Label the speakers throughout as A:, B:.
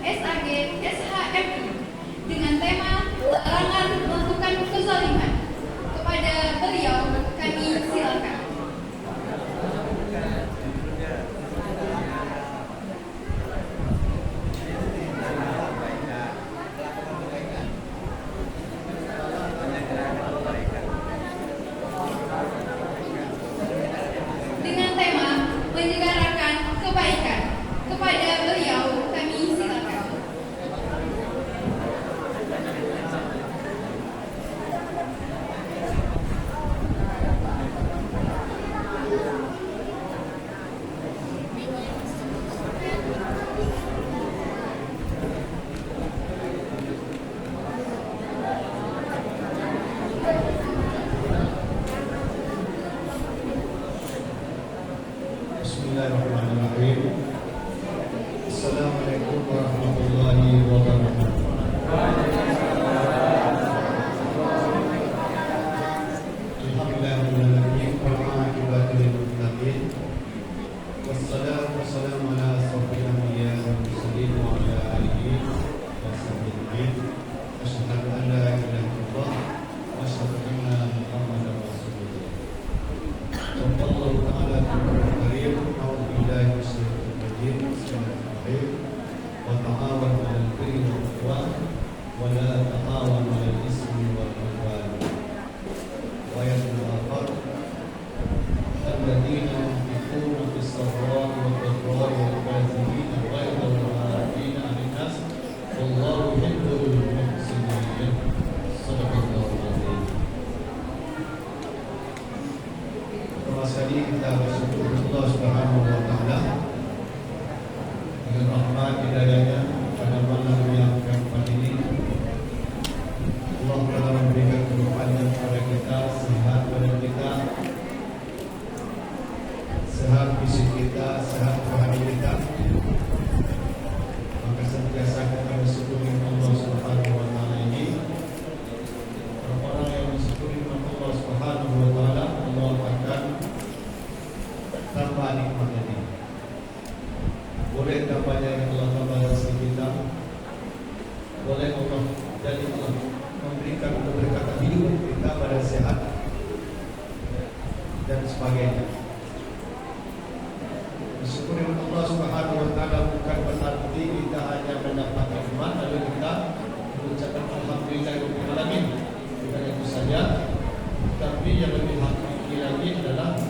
A: SAG SHMI dengan tema larangan melakukan kezaliman. Kepada beliau kami silakan. Dengan tema menyegarakan kebaikan. Kepada beliau kami silakan.
B: Bismillahirrahmanirrahim. Assalamualaikum warahmatullahi wabarakatuh. Alhamdulillahirrahmanirrahim. Wal-aqibatu lil-muttaqin. Wassalamu wassalamu ala asyrafil anbiya'i wal mursalin wa ala alihi wa sahbihi ajma'in. Asyhadu an la ilaha illallah wa asyhadu anna Muhammadar Rasulullah. Sallallahu ta'ala alaihi wa wa ta'awanu 'alal birri wat taqwa wa la ta'awanu 'alal ismi wal 'udwan. Wa ayatul akhar alladziina yunfiquna fis sarra'i wad dharra'i wal kaazimina al ghayza wal 'aafina 'anil nas wallahu yuhibbul muhsinin. Shadaqallahu adzim. Pertama sekali kita bersyukur Allah Subhanahu wa taala dengan rahmat hidayahnya pada malam yang keempat ini. Allah telah memberikan keberkahan kepada kita, sehat badan kita, sehat fisik kita, sehat rohani kita. Maka sentiasa kita bersyukur Allah Subhanahu wa taala ini. Orang-orang yang bersyukur Allah Subhanahu wa taala, Allah akan tambah nikmat ini. Boleh tambahnya yang Allah tambah rezeki kita. Boleh Allah jadi Allah memberikan keberkatan hidup kita pada sehat dan sebagainya. Bersyukur Allah Subhanahu wa taala bukan berarti kita hanya mendapat nikmat lalu kita mengucapkan alhamdulillahirabbil alamin. Bukan itu saja, tapi yang lebih hakiki lagi adalah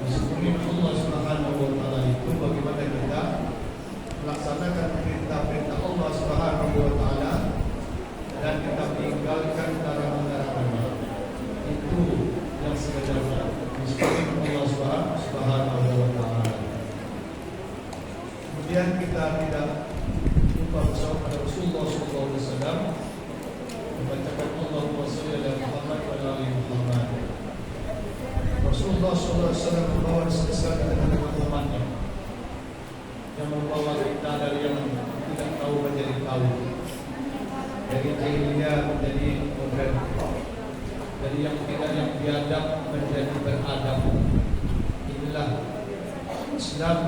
B: bersyukur Allah Subhanahu wa taala itu bagaimana kita melaksanakan perintah-perintah Allah Subhanahu wa taala dan kita meninggalkan larangan-larangannya. Itu yang sebenarnya bersyukur Allah Subhanahu wa taala. Kemudian kita tidak lupa bersalawat pada Rasulullah sallallahu alaihi wasallam, membacakan Allahumma shalli ala Muhammad wa ala ali Muhammad. Rasulullah SAW membawa sesuatu dengan umatnya yang membawa kita dari yang tidak tahu menjadi tahu, dari jahiliyah menjadi modern, dari yang tidak yang biadab menjadi beradab. Inilah Islam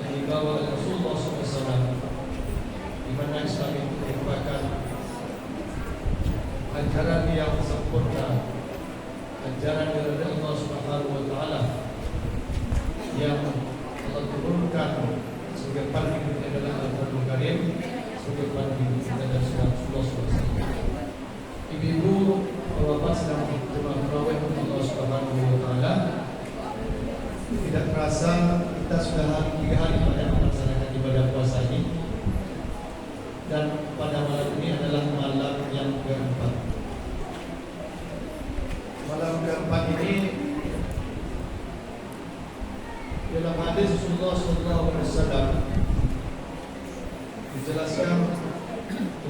B: yang dibawa oleh Rasulullah SAW, di mana Islam itu merupakan ajaran yang sempurna, ajaran dari Allah Subhanahu wa taala yang Allah turunkan sebagai panduan kita dalam Al-Qur'an Karim, sebagai panduan kita dalam surah Al-Baqarah. Ibu-ibu, bapak sedang berjemaah tarawih Allah Subhanahu wa taala. Tidak terasa kita sudah 3 hari melaksanakan ibadah puasa ini, dan pada malam ini adalah malam yang keempat. Malam keempat ini dalam hadis Rasulullah SAW dijelaskan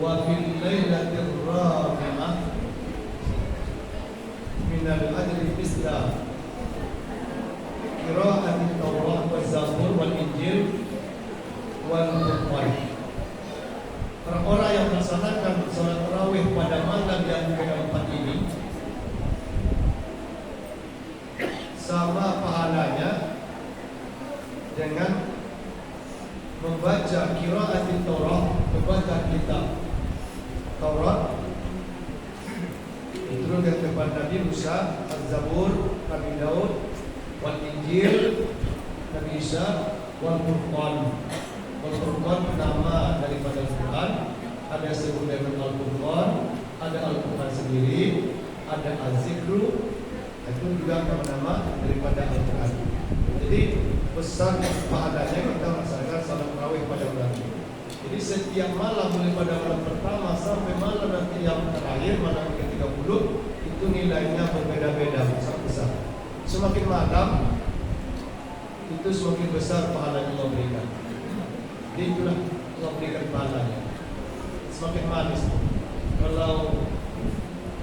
B: wa fil lailatir rabi'ah min al-ajri misla qira'atit Taurat wa Zabur wal Injil wal Qur'an. Orang-orang yang melaksanakan salat tarawih pada malam yang keempat ini sama pahalanya dengan membaca qiraatil Taurat, membaca kitab Taurat. Diturunkan kepada Nabi Musa, Az-Zabur, Nabi Daud, wal Injil, Nabi Isa, wal Furqan. Wal Furqan nama daripada Al-Quran. Ada sebut dengan Al-Furqan, ada Al-Quran sendiri, ada Az-Zikru, itu juga nama daripada Al-Quran. Jadi besar pahalanya kita melaksanakan salat tarawih pada bulan ini. Jadi setiap malam mulai pada malam pertama sampai malam nanti yang terakhir malam ke-30 itu nilainya berbeda-beda, sangat besar. Semakin malam itu semakin besar pahalanya Allah berikan. Jadi itulah Allah berikan pahalanya. Semakin manis.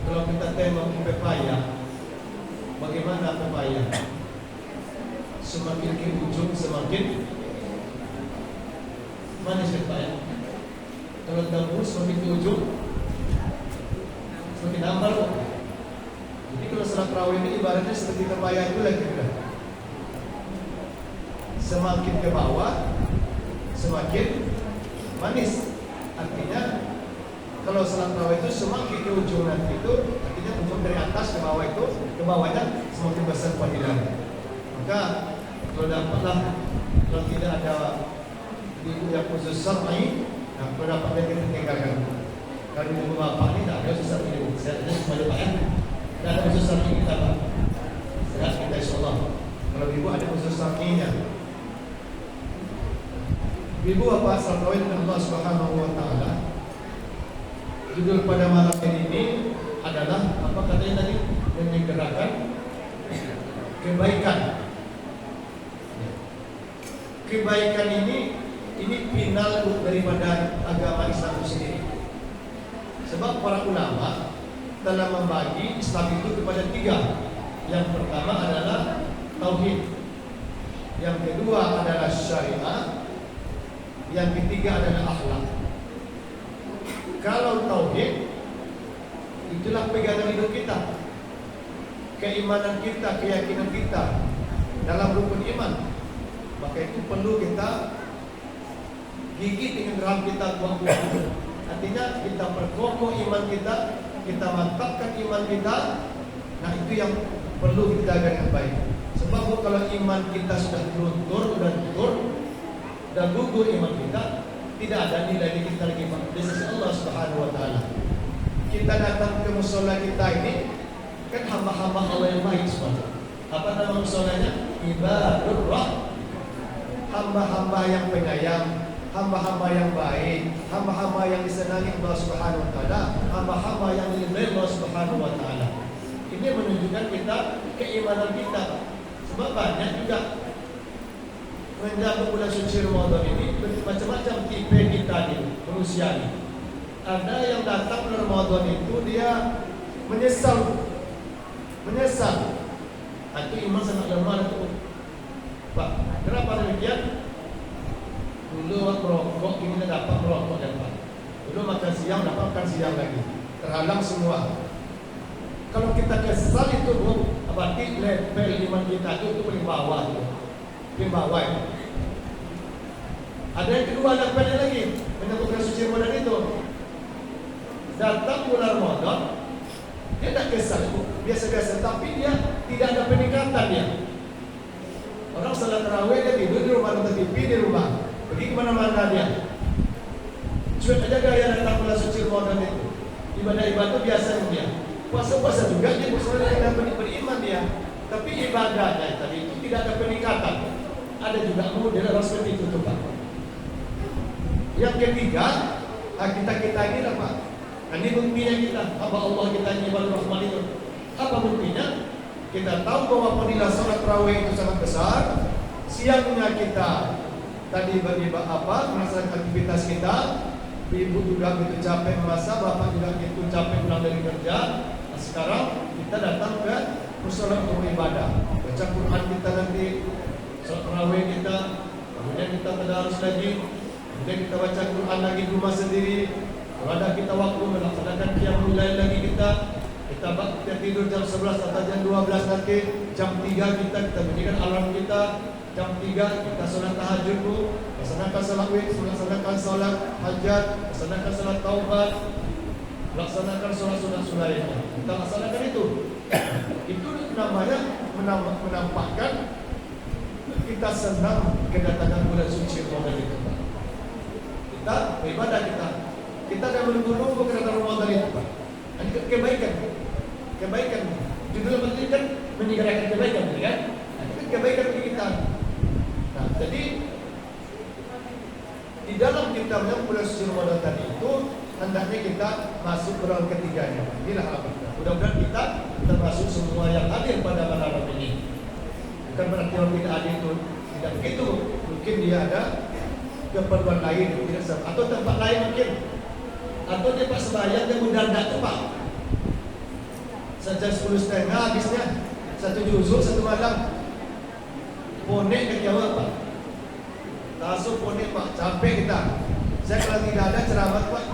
B: Kalau kita tengok pepaya, bagaimana pepaya? Semakin ke ujung semakin manis pepaya. Kalau daun semakin ke ujung semakin hambar. Jadi kalau salat tarawih ini ibaratnya seperti pepaya itu lagi sudah. Semakin ke bawah semakin manis. Artinya kalau salat tarawih itu semakin ke ujung nanti itu artinya ujung dari atas ke bawah itu ke bawahnya semakin besar fadilahnya. Maka kalau dapatlah, kalau tidak ada ibu yang khusus syar'i, nah kalau dapatnya kita tinggalkan. Kalau ibu bapak ini tak ada khusus syar'i ibu. Saya ada semua pak ya. Tidak ada khusus syar'i kita pak. Sehat kita insyaallah. Kalau ibu ada khusus syar'inya. Ibu bapak salat tarawih dengan Allah Subhanahu wa taala. Judul pada malam ini adalah apa katanya tadi? Menyegerakan kebaikan. Kebaikan ini final daripada agama Islam itu sendiri. Sebab para ulama telah membagi Islam itu kepada 3. Yang pertama adalah tauhid. Yang kedua adalah syariah. Yang ketiga adalah akhlak. Kalau tauhid, itulah pegangan hidup kita, keimanan kita, keyakinan kita dalam rukun iman. Maka itu perlu kita gigit dengan geram kita buah-buah. Artinya kita perkokoh iman kita mantapkan iman kita. Nah itu yang perlu kita jaga dengan baik. Sebab kalau iman kita sudah luntur dan gugur iman kita, tidak ada nilai kita lagi di sisi Allah Subhanahu wa taala. Kita datang ke mushola kita ini kan hamba-hamba Allah yang baik semua. Apa nama musholanya? Ibadur Rahman. Hamba-hamba yang penyayang, hamba-hamba yang baik, hamba-hamba yang disenangi Allah Subhanahu wa taala, hamba-hamba yang diridhai Allah Subhanahu wa taala. Ini menunjukkan kita keimanan kita. Sebab banyak juga menjaga bulan suci Ramadan ini macam-macam tipe kita ni, manusia ni. Ada yang datang bulan Ramadan itu dia menyesal. Itu iman sangat lemah itu. Pak, kenapa demikian? Dulu aku merokok, ini dapat merokok dan Pak. Dulu makan siang, dapat makan siang lagi. Terhalang semua. Kalau kita kesal itu Bu, berarti level iman kita itu paling bawah itu. Paling bawah itu. Ada yang kedua levelnya lagi, menyambut bulan suci Ramadan itu. Datang bulan Ramadan, dia tak kesal itu, biasa-biasa, tapi dia tidak ada peningkatan dia. Orang salat tarawih dia tidur di rumah, nonton TV di rumah, pergi kemana-mana dia. Cuek aja gaya datang bulan suci Ramadan itu. Ibadah-ibadah biasa dia. Puasa-puasa juga dia bersama beriman dia. Tapi ibadahnya tadi itu tidak ada peningkatan. Ada juga model orang seperti itu tuh Pak. Yang ketiga, kita ini lah Pak. Ini buktinya kita, apa Allah kita ini ibadah Rahman itu. Apa buktinya? Kita tahu bahwa fadilah salat tarawih itu sangat besar. Siangnya kita tadi melaksanakan aktivitas kita. Ibu juga begitu capek merasa, bapak juga begitu capek pulang dari kerja. Nah, sekarang kita datang ke mushola untuk ibadah. Baca Quran kita nanti, salat tarawih kita, kemudian kita tadarus lagi, kemudian kita baca Quran lagi di rumah sendiri. Kalau ada kita waktu melaksanakan qiyamul lail lagi kita tidur jam 11 atau jam 12 nanti, jam 3 kita bunyikan alarm kita, jam 3 kita solat tahajud dulu, laksanakan solat witir, laksanakan solat hajat, laksanakan solat taubat, laksanakan solat sunat lainnya. Kita laksanakan itu. Itu namanya menampakkan kita senang kedatangan bulan suci Ramadan itu. Kita beribadah kita dah menunggu kedatangan Ramadan itu. Ini kebaikan. Judul penting kan menyegerakan kebaikan, kan? Itu kebaikan bagi kita. Nah, jadi di dalam kita menyambut bulan suci Ramadan tadi itu hendaknya kita masuk ke dalam ketiganya. Inilah harapan kita. Mudah-mudahan kita termasuk semua yang hadir pada malam ini. Bukan berarti orang tidak hadir itu tidak begitu. Mungkin dia ada keperluan lain, tidak sama. Atau tempat lain mungkin. Atau tempat sembahyang yang mudah tidak tepat. Sejak 10:30 habisnya 1 juzuk 1 malam. Ponek ke jawab Pak. Tasuk ponek Pak, capek kita. Saya kalau tidak ada ceramah Pak,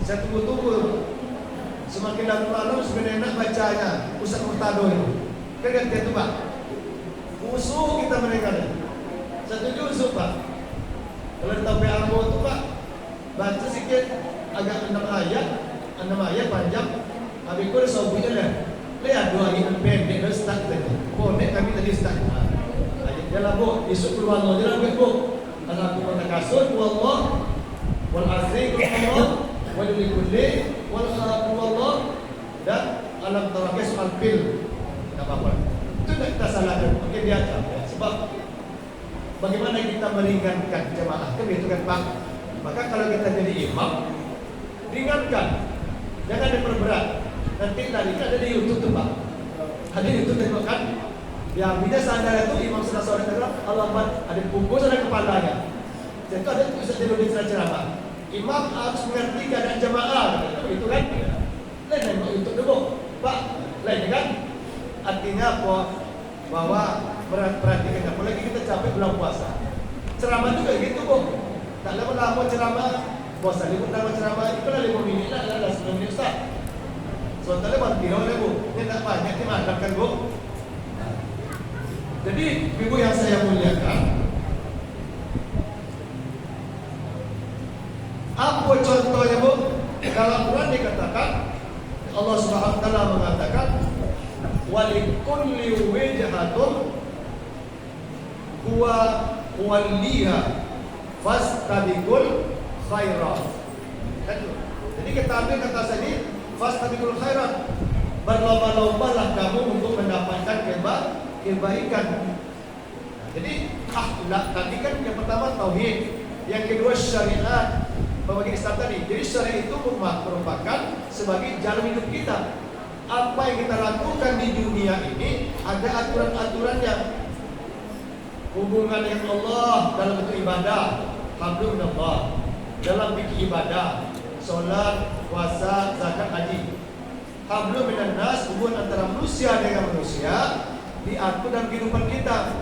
B: saya tunggu. Semakin larut malam semakin enak bacanya. Ustaz Murtado itu. Kan itu Pak. Musuh kita mereka ni. 1 juzuk Pak. Kalau sampai Arbo tu Pak, baca sikit agak 6 ayat panjang. Habis itu sobunya lah. Lihat 2 ayat pendek dah start tadi. Ponek kami tadi start. Jalan bu, esok keluar Allah jalan bu. Kalau aku kata kasut, wallah, wal asri, wallah, wal likulli, wal wallah, dan alam tarakis soal pil. Tak apa-apa. Itu tak kita salahkan. Mungkin dia capek. Sebab bagaimana kita meringankan jemaah kan itu kan Pak. Maka kalau kita jadi imam, ringankan, jangan diperberat. Nanti tadi ada di YouTube tu Pak. Ada di YouTube tengok kan. Yang bila sadar itu imam salah seorang kata Allah ada punggung ada kepalanya. Jadi ada Ustaz Jalul di ceramah. Imam harus mengerti keadaan jemaah. Itu kan. Lain tengok YouTube dulu. Pak, lain kan? Artinya apa? Bahwa perhatikan apalagi kita capek bulan puasa. Ceramah juga gitu Bu. Tak lama-lama ceramah. Puasa libur lama ceramah itu lah 5 minit lah 10 minit Ustaz. Soalnya berhenti oleh Bu. Ini tak banyak dimakan Bu. Jadi ibu yang saya muliakan, apa contohnya Bu? Dalam Quran dikatakan Allah Subhanahu wa taala mengatakan walikulli wijhatun huwa waliha fastabiqul khairat. Jadi kita ambil kata sini fastabiqul khairat. Berlomba-lombalah kamu untuk mendapatkan kebaikan. Jadi akhlak tadi kan yang pertama tauhid, yang kedua syariat. Bagi Islam tadi. Jadi syariat itu merupakan sebagai jalan hidup kita. Apa yang kita lakukan di dunia ini ada aturan-aturannya. Hubungan dengan Allah dalam bentuk ibadah, hamdulillah. Dalam fikih ibadah, solat, puasa, zakat, haji. Hablum minan nas, hubungan antara manusia dengan manusia diatur dalam kehidupan kita.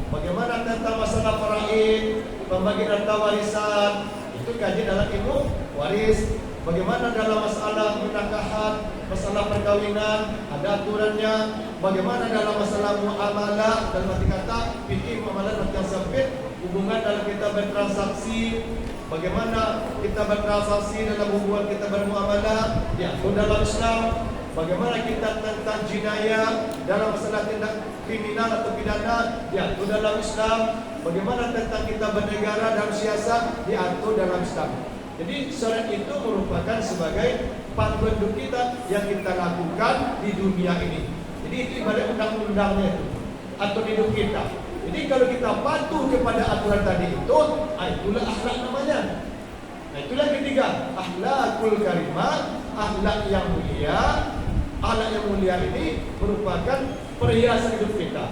B: Bagaimana tentang masalah faraid, pembagian harta warisan, itu kaji dalam ilmu waris. Bagaimana dalam masalah menakahat, masalah perkawinan, ada aturannya. Bagaimana dalam masalah muamalah, dalam arti kata fikih muamalah yang sempit, hubungan dalam kita bertransaksi. Bagaimana kita bertransaksi dalam hubungan kita bermuamalah, diatur dalam Islam. Bagaimana kita tentang jinayah dalam masalah tindak kriminal atau pidana diatur dalam Islam. Bagaimana tentang kita bernegara dalam siasat diatur dalam Islam. Jadi syariat itu merupakan sebagai panduan hidup kita yang kita lakukan di dunia ini. Jadi itu ibarat undang-undangnya itu atur hidup kita. Jadi kalau kita patuh kepada aturan tadi itu, itulah akhlak namanya. Nah itulah ketiga, akhlakul karimah, akhlak yang mulia. Akhlak yang mulia ini merupakan perhiasan hidup kita.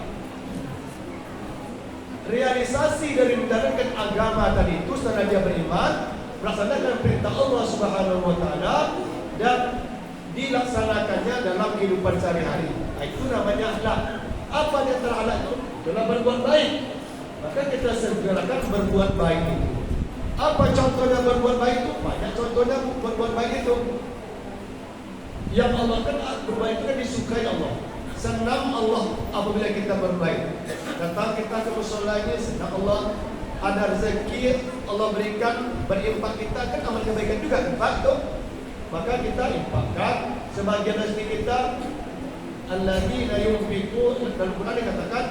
B: Realisasi dari menjalankan agama tadi itu setelah dia beriman, melaksanakan perintah Allah Subhanahu wa taala dan dilaksanakannya dalam kehidupan sehari-hari. Itu namanya akhlak. Apa di antara akhlak itu? Adalah berbuat baik. Maka kita segerakan berbuat baik itu. Apa contohnya berbuat baik itu? Banyak contohnya berbuat baik itu. Yang Allah kan berbuat itu kan disukai Allah. senang Allah apabila kita berbaik. Datang kita ke mushola ini, senang Allah. Ada rezeki Allah berikan, berinfak kita kan amal kebaikan juga, infak tu. Maka kita infakkan sebagian rezeki kita. Alladzina yunfiqun, dalam Quran dikatakan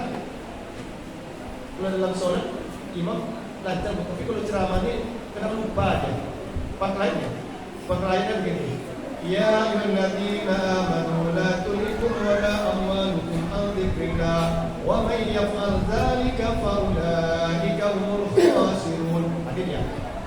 B: kalau dalam solat imam lancar, tapi kalau ceramah ni kenapa lupa aja. Pakaiannya begini. Ya ayyuhalladzina amanu la tulhikum wala amwalukum an dzikrillah wa may yaf'al dzalika fa ulaika humul khasirun. Akhirnya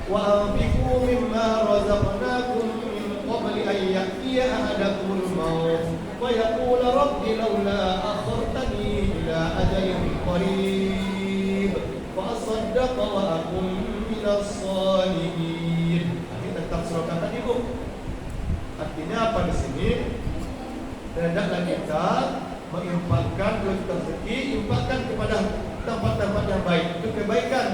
B: wa anfiqu mimma razaqnakum min qabli an ya'tiya ahadakumul maut wa yaqula rabbi laula akhartani ila ajalin qarib fa asaddaqa wa akun minas shalihin. Ini tentang surah tadi, Bu. Artinya apa di sini? Hendaklah kita menginfakkan rezeki, infakkan kepada tempat-tempat yang baik. Itu kebaikan.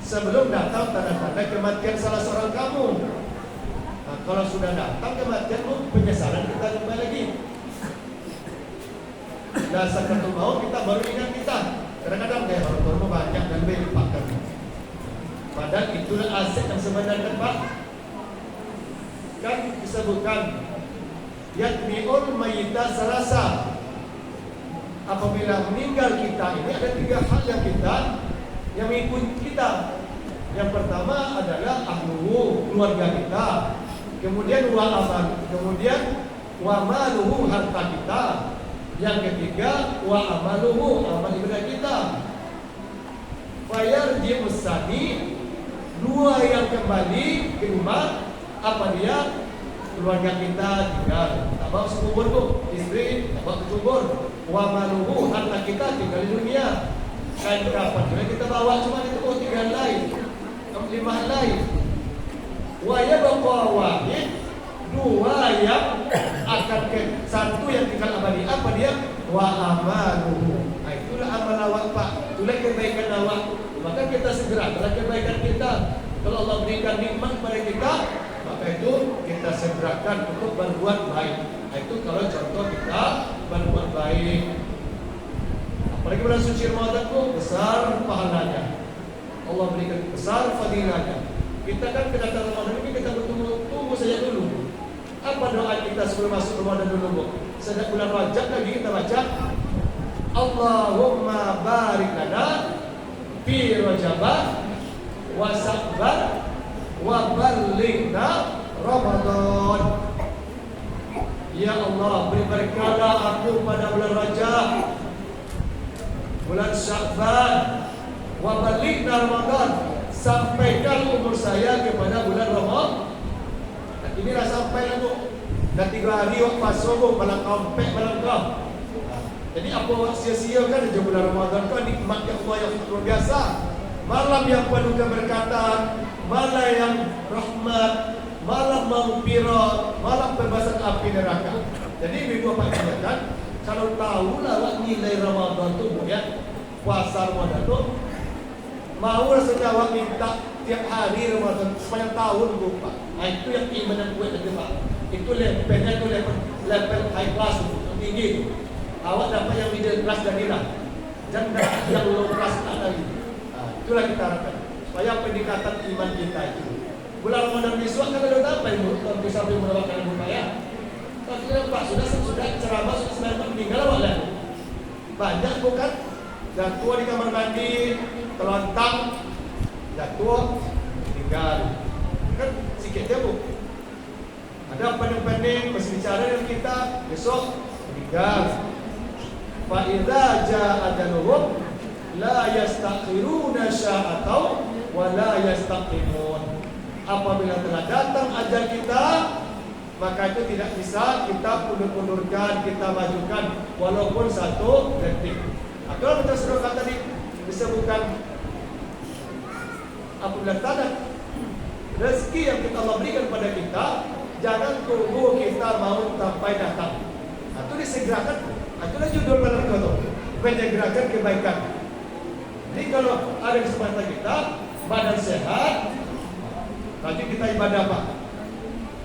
B: Sebelum datang tanda-tanda kematian salah seorang kamu. Nah, kalau sudah datang kematianmu, penyesalan kita kembali lagi. Dan sakaratul maut kita baru ingat kita. Kadang-kadang kayak orang tua banyak dan infakkan. Padahal itulah aset yang sebenarnya, Pak. Kan disebutkan yatmi'ul mayyita salasa. Apabila meninggal kita ini ada 3 hal yang yang mengikuti kita. Yang pertama adalah ahluhu, keluarga kita. Kemudian wa maluhu, harta kita. Yang ketiga wa amaluhu, amal ibadah kita. Fayarji'us sani, 2 yang kembali ke rumah. Apa dia? Keluarga kita tinggal, tak bawa sekubur tu, istri tak bawa sekubur. Wa maluhu, harta kita tinggal di dunia. Kain kapan juga kita bawa, cuma itu 3 lain, 5 lain. Wa yabqa wahid, 2 yang akan ke 1 yang tinggal abadi. Apa dia? Wa amaluhu. Itulah amal awak, Pak. Itulah kebaikan awak. Maka kita segera adalah kebaikan kita. Kalau Allah berikan nikmat kepada kita, maka itu kita segerakan untuk berbuat baik. Itu kalau contoh kita berbuat baik. Apalagi bulan suci Ramadan itu besar pahalanya. Allah berikan besar fadilahnya. Kita kan kedatangan Ramadan ini kita tunggu saja dulu. Apa doa kita sebelum masuk Ramadan dulu, Bu? Sejak bulan Rajab lagi kita baca Allahumma barik lana fi Rajabah wa Sya'ban wa ballighna Ramadan. Ya Allah, beri berkahlah aku pada bulan Rajab, bulan Sya'ban, wa ballighna Ramadan. Sampaikan umur saya kepada bulan Ramadan. Dan inilah sampai lalu. Dan 3 hari waktu pasok malam kompek malam kau. Jadi apa awak sia-sia kan di bulan Ramadan kan nikmat yang Allah yang luar biasa. Malam yang penuh keberkatan, malam yang rahmat, malam maghfirah, malam pembebasan api neraka. Jadi ibu bapak katakan, kalau tahulah awak nilai Ramadan tu, ya, puasa Ramadan tu, mau rasanya awak minta tiap hari Ramadan sepanjang tahun, Bu, Pak. Nah, itu yang iman dan kuat lagi, Pak. Itu levelnya tu level high class tu, tinggi tu. Awak dapat yang middle class dan inilah, jangan dapat yang low class tak lagi. Itulah kita harapkan supaya peningkatan iman kita itu. Bulan Ramadan besok kan ada apa ibu? Kalau sampai mendapatkan upaya. Kalau kita Pak sudah ceramah sudah 9 meninggal awak lah. Banyak bukan? Jatuh di kamar mandi, terlentang, jatuh, meninggal. Kan sikit dia, Bu. Ada pening-pening berbicara dengan kita, besok meninggal. Fa idza jaa ajaluhum la yastakhiruna sya'atau wa la yastaqimun. Apabila telah datang ajal kita, maka itu tidak bisa kita undur-undurkan, kita majukan walaupun 1 detik. Kalau kita sudah tadi disebutkan apabila datang rezeki yang kita Allah berikan kepada kita, jangan tunggu kita mau sampai datang. Itu disegerakan. Itulah judul malam itu, menyegerakan kebaikan. Jadi kalau ada kesempatan kita, badan sehat, nanti kita ibadah, Pak.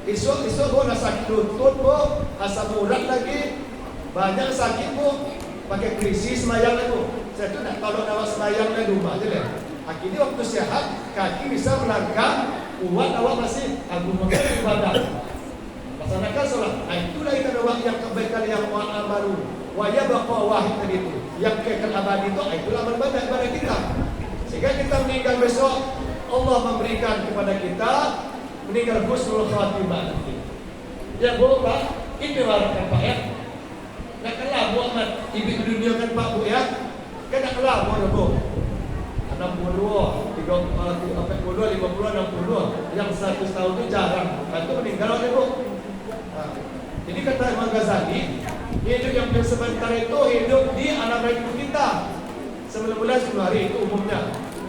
B: Esok gua nak sakit lutut, gua asam urat lagi, Banyak sakit bu, pakai krisis semayang bu. Saya tuh nak tolong awak semayang di rumah aja lah. Akhirnya waktu sehat, kaki bisa melangkah, kuat awak masih agung ibadah. Laksanakan sholat. Nah, itulah ikan awak yang kebaikan yang baru. Waya baqa wahid tadi itu. Yang kekal abadi itu, itulah amal ibadah kita. Sehingga kita meninggal besok, Allah memberikan kepada kita meninggal husnul khatimah. Ya bu, Pak, ini warakan Pak ya. Nak kalah bu amat ibu dunia kan Pak bu ya. Kan nak kalah bu ada bu. 60, 30, 50, 60. Yang 100 tahun itu jarang. Itu meninggal oleh bu. Nah, jadi kata Imam Ghazali, hidup yang sebentar itu hidup di alam hidup kita. 9 bulan 10 hari itu umumnya.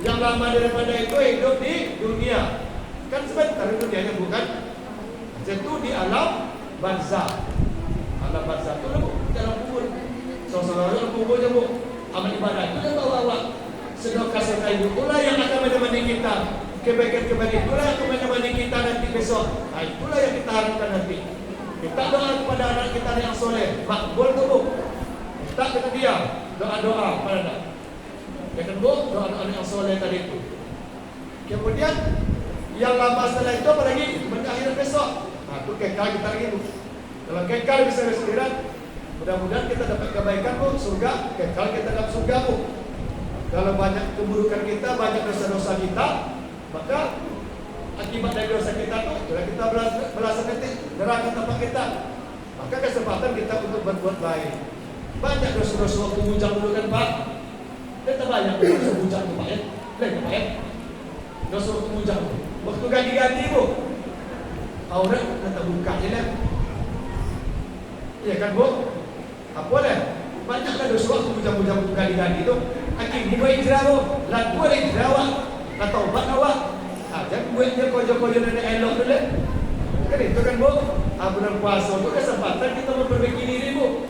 B: Yang lama daripada itu hidup di dunia. Kan sebentar dunianya bukan? Itu di alam barzah. Alam barzah itu bu, dalam kubur. Seorang dalam kubur je bu. Amal ibadah itu dia bawa. Sedekah itu itulah yang akan menemani kita. Kebaikan-kebaikan itulah yang akan menemani kita nanti besok. Nah, itulah yang kita harapkan nanti. Kita doa kepada anak kita yang soleh, makbul tu bu. Kita kata dia doa-doa pada anak. Kata bu, doa-doa yang soleh tadi itu. Kemudian yang lama setelah itu apa lagi? Benda akhirat besok. Nah, itu kekal kita lagi bu. Kalau kekal bisa beristirahat, mudah-mudahan kita dapat kebaikan bu, surga. Kekal kita dapat surga bu. Kalau banyak keburukan kita, banyak dosa-dosa kita, maka akibat dari dosa kita tuh, kalau kita berasa nanti neraka tempat kita, maka kesempatan kita untuk berbuat baik. Banyak dosa-dosa waktu bujang dulu kan Pak. Kita banyak dosa bujang tuh Pak ya. Lihat Pak ya. Dosa waktu bujang. Waktu ganti-ganti bu, aurat kita buka je lah. Iya kan bu? Apa lah? Banyaklah dosa waktu bujang-bujang waktu ganti-ganti tu. Akhirnya buat hijrah bu, lalu ada hijrah awak, nak taubat awak. Jangan buatnya kojo-kojo dan elok dulu. Kan itu kan bu, bulan puasa itu kesempatan kita memperbaiki diri bu.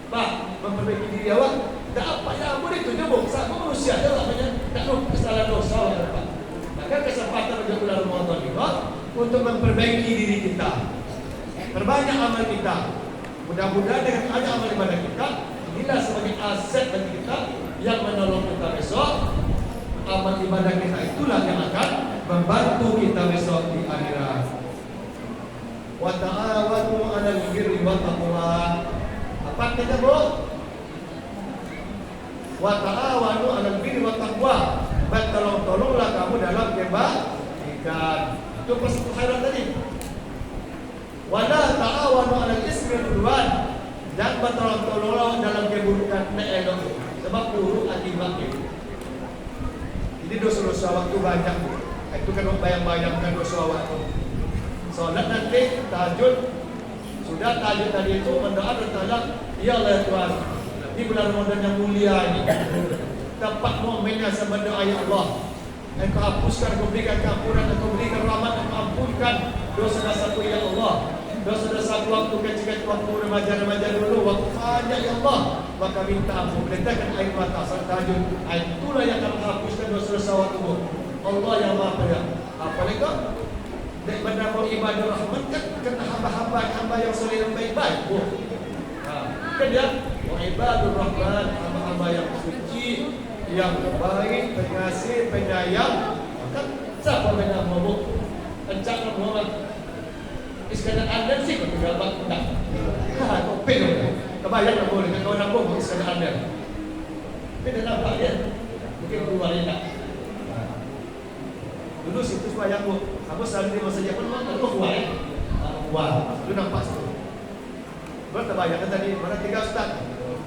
B: Pak, memperbaiki diri awak. Tak apa yang ampun itu je bu. Sama manusia je lah banyak. Tak ada kesalahan dosa awak Pak. Maka kesempatan untuk bulan Ramadan ini untuk memperbaiki diri kita. Perbanyak amal kita. Mudah-mudahan dengan ada amal ibadah kita, inilah sebagai aset bagi kita yang menolong kita besok. Amal ibadah kita itulah yang akan membantu kita besok di akhirat. Wa ta'awanu 'alal birri wat taqwa. Apa kata bu? Wa ta'awanu 'alal birri wat taqwa. Tolonglah kamu dalam kebaikan. Itu pas akhirat tadi. Wa la ta'awanu 'alal ismi wal 'udwan. Jangan bertolong-tolong dalam keburukan elok. Sebab buruk akibatnya. Jadi dosa-dosa waktu banyak. Itu kan bayang-bayangkan dosa waktu. Solat nanti tahajud. Sudah tahajud tadi itu mendoa dan tanya, ya Allah ya Tuhan, di bulan Ramadan yang mulia ini, tempat mukminnya sebenarnya ya Allah. Engkau hapuskan, Engkau berikan keampunan, Engkau berikan rahmat, Engkau ampunkan dosa-dosaku ya Allah. Dosa-dosa waktu kecil-kecil, waktu remaja-remaja dulu, waktu banyak ya Allah, maka minta ampun, meneteskan air mata saat tahajud. Itulah yang akan menghapuskan dosa-dosa waktu. Allah yang Maha Penyayang. Apalagi kau daripada mau ibadah rahmat kan kena hamba-hamba yang soleh yang baik-baik. Kan dia mau ibadah rahmat, hamba-hamba yang suci, yang baik, pengasih, penyayang. Kan siapa yang mau encak Muhammad? Iskandar Anda sih kau tinggal bak enggak. Kau penuh. Kebayang tak boleh kau nak bohong Iskandar Anda. Beda nampak dia. Mungkin keluar dia tak. Dulu situ sembahyang bu. Aku selalu di masa Jepun aku keluar ya. Keluar. Lu nampak situ. Baru terbayang kan tadi mana tiga ustaz.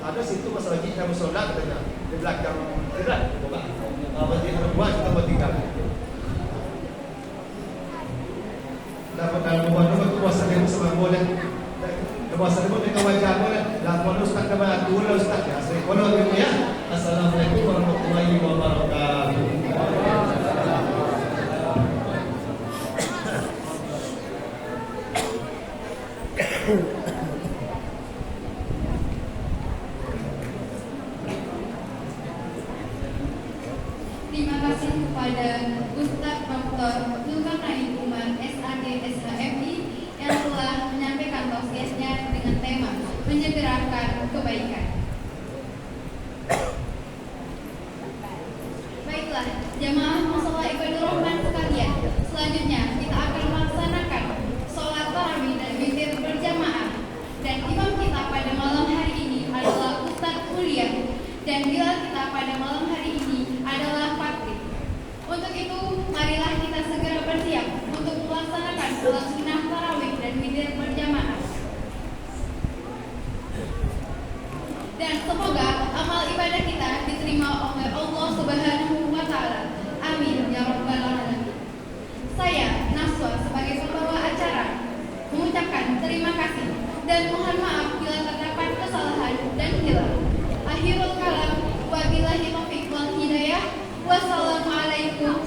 B: Ada situ masa lagi kami solat katanya di belakang. Tidak. Bukan. Berarti buat kita bertinggal. Dapat dalam buat puasa dia sama boleh. Puasa dia dengan wajah boleh. Lapor ustaz kepada dulu ustaz ya. Sekolah gitu ya. Assalamualaikum warahmatullahi wabarakatuh.
A: Terima kasih kepada Ustaz Dr. Zulkarnain Umar SAG SHMI yang telah menyampaikan tausiahnya dengan tema menyegerakan sholat sunnah tarawih dan witir berjamaah. Dan semoga amal ibadah kita diterima oleh Allah Subhanahu wa Ta'ala. Amin ya rabbal alamin. Saya Naswa sebagai pembawa acara mengucapkan terima kasih dan mohon maaf bila terdapat kesalahan dan hilaf. Akhirul kalam, wabillahi taufiq wal hidayah. Wassalamualaikum